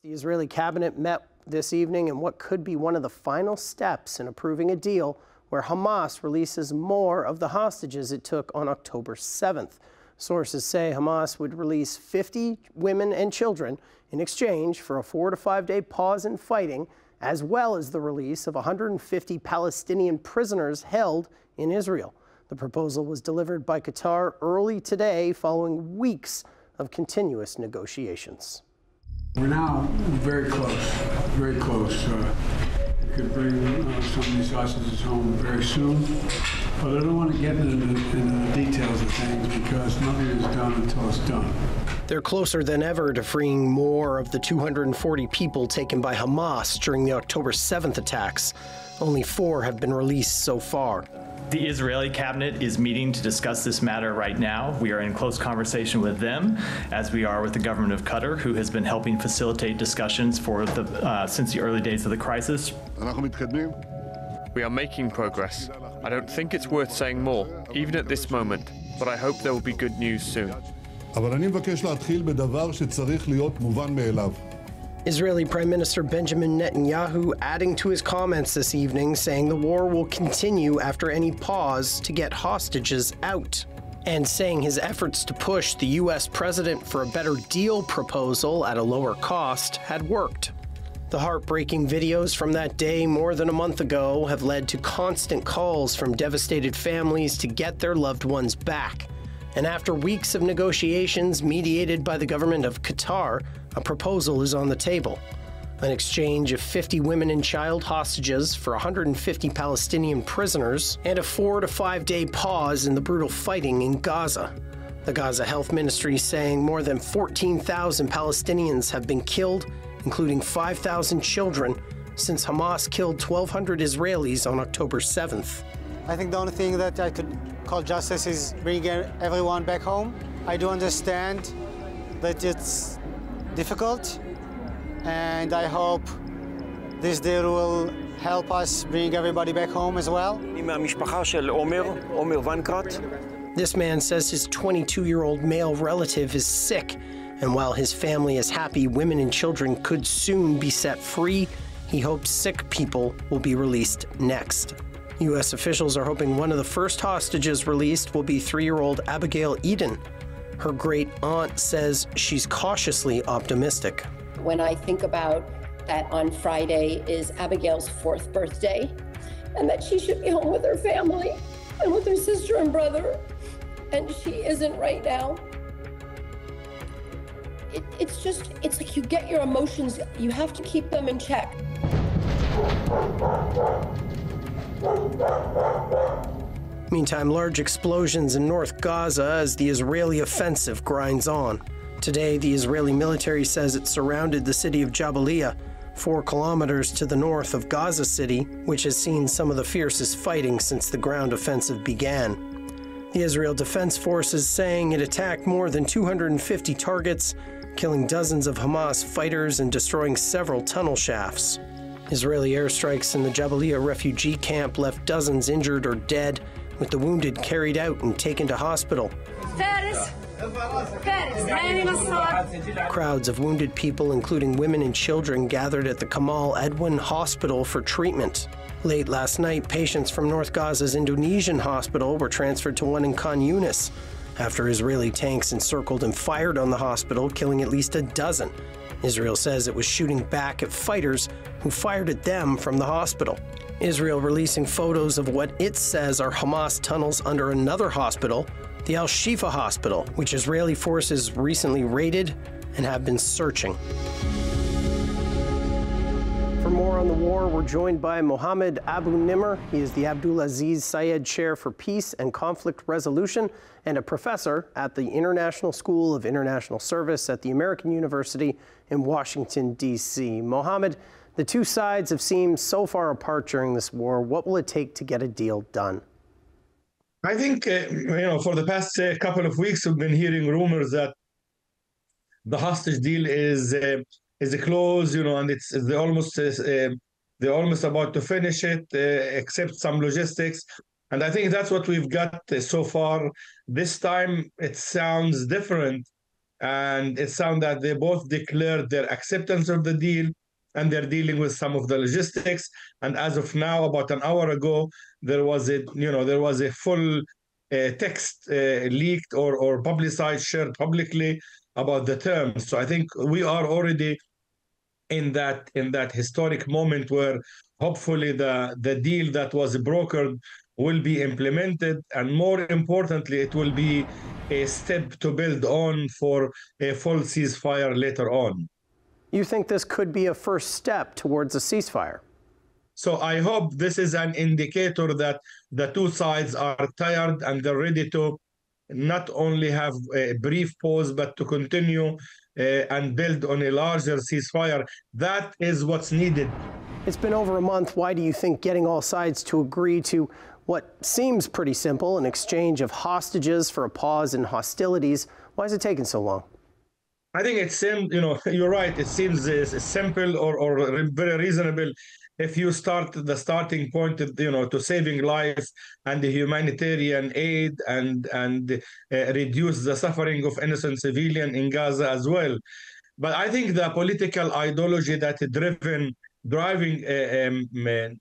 The Israeli cabinet met this evening in what could be one of the final steps in approving a deal where Hamas releases more of the hostages it took on October 7th. Sources say Hamas would release 50 women and children in exchange for a 4 to 5 day pause in fighting, as well as the release of 150 Palestinian prisoners held in Israel. The proposal was delivered by Qatar early today following weeks of continuous negotiations. We're now very close, very close. We could bring some of these hostages home very soon, but I don't want to get into the details of things because nothing is done until it's done. They're closer than ever to freeing more of the 240 people taken by Hamas during the October 7th attacks. Only 4 have been released so far. The Israeli cabinet is meeting to discuss this matter right now. We are in close conversation with them, as we are with the government of Qatar, who has been helping facilitate discussions for since the early days of the crisis. We are making progress. I don't think it's worth saying more, even at this moment, but I hope there will be good news soon. Israeli Prime Minister Benjamin Netanyahu adding to his comments this evening, saying the war will continue after any pause to get hostages out, and saying his efforts to push the U.S. president for a better deal proposal at a lower cost had worked. The heartbreaking videos from that day more than a month ago have led to constant calls from devastated families to get their loved ones back. And after weeks of negotiations mediated by the government of Qatar, a proposal is on the table. An exchange of 50 women and child hostages for 150 Palestinian prisoners and a 4 to 5 day pause in the brutal fighting in Gaza. The Gaza Health Ministry saying more than 14,000 Palestinians have been killed, including 5,000 children, since Hamas killed 1,200 Israelis on October 7th. I think the only thing that I could call justice is bringing everyone back home. I do understand that it's difficult, and I hope this deal will help us bring everybody back home as well. This man says his 22-year-old male relative is sick, and while his family is happy women and children could soon be set free, he hopes sick people will be released next. U.S. officials are hoping one of the first hostages released will be 3-year-old Abigail Eden. Her great-aunt says she's cautiously optimistic. When I think about that on Friday is Abigail's 4th birthday, and that she should be home with her family and with her sister and brother, and she isn't right now. It's like you get your emotions, you have to keep them in check. Meantime, large explosions in North Gaza as the Israeli offensive grinds on. Today, the Israeli military says it surrounded the city of Jabalia, 4 kilometers to the north of Gaza City, which has seen some of the fiercest fighting since the ground offensive began. The Israel Defense Forces saying it attacked more than 250 targets, killing dozens of Hamas fighters and destroying several tunnel shafts. Israeli airstrikes in the Jabalia refugee camp left dozens injured or dead, with the wounded carried out and taken to hospital. Crowds of wounded people, including women and children, gathered at the Kamal Edwin Hospital for treatment. Late last night, patients from North Gaza's Indonesian hospital were transferred to one in Khan Yunis after Israeli tanks encircled and fired on the hospital, killing at least a dozen. Israel says it was shooting back at fighters who fired at them from the hospital. Israel releasing photos of what it says are Hamas tunnels under another hospital, the Al-Shifa hospital, which Israeli forces recently raided and have been searching. For more on the war, we're joined by Mohammed Abu-Nimer. He is the Abdul Aziz Said Chair for Peace and Conflict Resolution and a professor at the International School of International Service at the American University in Washington, D.C. Mohammed, the two sides have seemed so far apart during this war. What will it take to get a deal done? I think, for the past couple of weeks, we've been hearing rumors that the hostage deal is close, and they're almost about to finish it, except some logistics. And I think that's what we've got so far. This time, it sounds different And it sounds that they both declared their acceptance of the deal, and they're dealing with some of the logistics. And as of now, about an hour ago, there was a full text leaked or publicized, shared publicly about the terms. So I think we are already in that historic moment where hopefully the deal that was brokered will be implemented, and more importantly, it will be a step to build on for a full ceasefire later on. You think this could be a first step towards a ceasefire? So I hope this is an indicator that the two sides are tired and they're ready to not only have a brief pause, but to continue and build on a larger ceasefire. That is what's needed. It's been over a month. Why do you think getting all sides to agree to what seems pretty simple, an exchange of hostages for a pause in hostilities, why is it taking so long? I think it seems, you're right. It seems simple or very reasonable if you start the starting point, to saving lives and the humanitarian aid and reduce the suffering of innocent civilians in Gaza as well. But I think the political ideology that is driving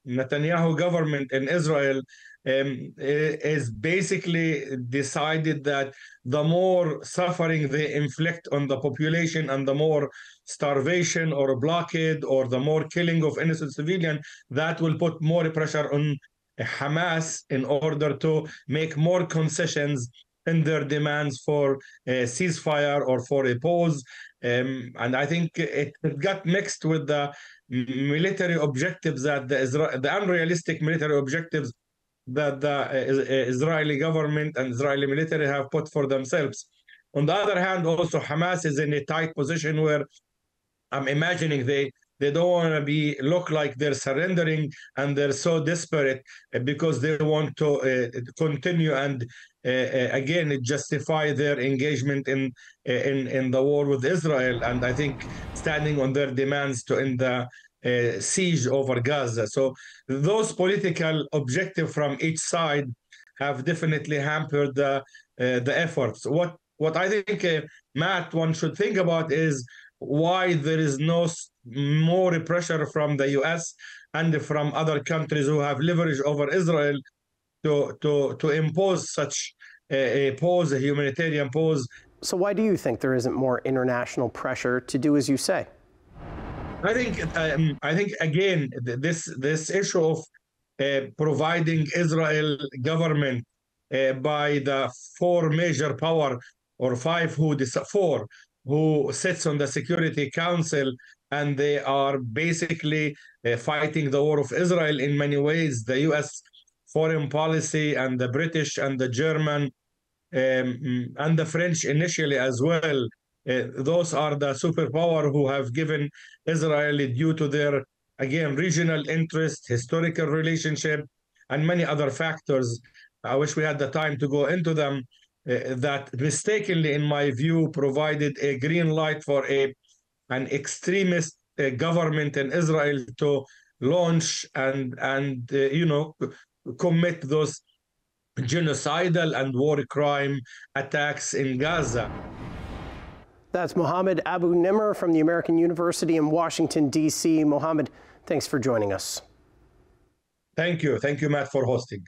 Netanyahu government in Israel is basically decided that the more suffering they inflict on the population and the more starvation or blockade or the more killing of innocent civilians, that will put more pressure on Hamas in order to make more concessions in their demands for a ceasefire or for a pause. And I think it got mixed with the military objectives that the unrealistic military objectives that the Israeli government and Israeli military have put for themselves. On the other hand, also Hamas is in a tight position where I'm imagining they don't want to look like they're surrendering, and they're so desperate because they want to continue and again justify their engagement in the war with Israel, and I think standing on their demands to end the siege over Gaza. So those political objectives from each side have definitely hampered the efforts. What I think, Matt, one should think about is why there is no more pressure from the US and from other countries who have leverage over Israel to impose such a pause, a humanitarian pause. So why do you think there isn't more international pressure to do as you say? I think again, this issue of providing Israel government by the four major power or five who sits on the Security Council, and they are basically fighting the war of Israel in many ways. The U.S. foreign policy and the British and the German and the French initially as well. Those are the superpower who have given Israel, due to their, again, regional interest, historical relationship, and many other factors. I wish we had the time to go into them, that mistakenly, in my view, provided a green light for an extremist government in Israel to launch and commit those genocidal and war crime attacks in Gaza. That's Mohammed Abu-Nimer from the American University in Washington, D.C. Mohammed, thanks for joining us. Thank you. Thank you, Matt, for hosting.